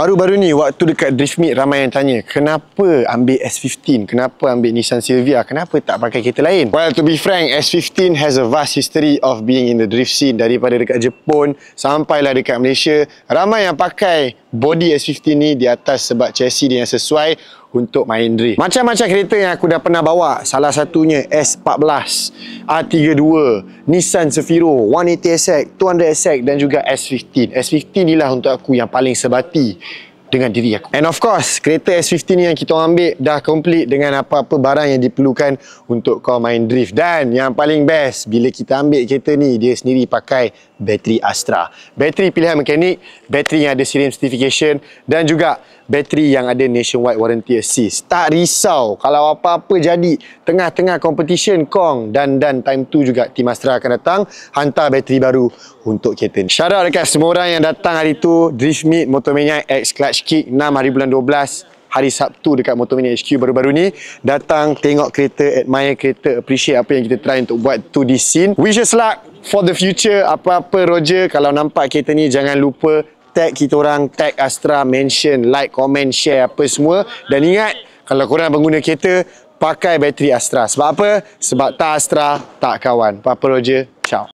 Baru-baru ni waktu dekat Drift Meet ramai yang tanya, kenapa ambil S15? Kenapa ambil Nissan Silvia? Kenapa tak pakai kereta lain? Well, to be frank, S15 has a vast history of being in the drift scene. Daripada dekat Jepun sampailah dekat Malaysia. Ramai yang pakai body S15 ni di atas sebab chassis dia yang sesuai untuk main drift. Macam-macam kereta yang aku dah pernah bawa. Salah satunya S14, R32, Nissan Sefiro, 180SX, 200SX dan juga S15. S15 ni lah untuk aku yang paling sebati dengan diri aku. And of course, kereta S15 ni yang kita ambil dah complete dengan apa-apa barang yang diperlukan untuk kau main drift. Dan yang paling best, bila kita ambil kereta ni, dia sendiri pakai bateri Astra. Bateri pilihan mekanik, bateri yang ada Cerium certification dan juga bateri yang ada nationwide warranty assist. Tak risau kalau apa-apa jadi tengah-tengah competition Kong dan time tu juga Team Astra akan datang hantar bateri baru untuk kereta ni. Shout out dekat semua orang yang datang hari tu Drift Meet Motomania X Clutch Kick 6 hari bulan 12 hari Sabtu dekat Motomania HQ baru-baru ni. Datang tengok kereta, admire kereta, appreciate apa yang kita try untuk buat to this scene. Wish us luck for the future. Apa-apa Roger, kalau nampak kereta ni jangan lupa tag kita orang, tag Astra, mention, like, comment, share apa semua. Dan ingat, kalau korang pengguna kereta, pakai bateri Astra. Sebab apa? Sebab tak Astra, tak kawan. Apa-apa Roger, ciao.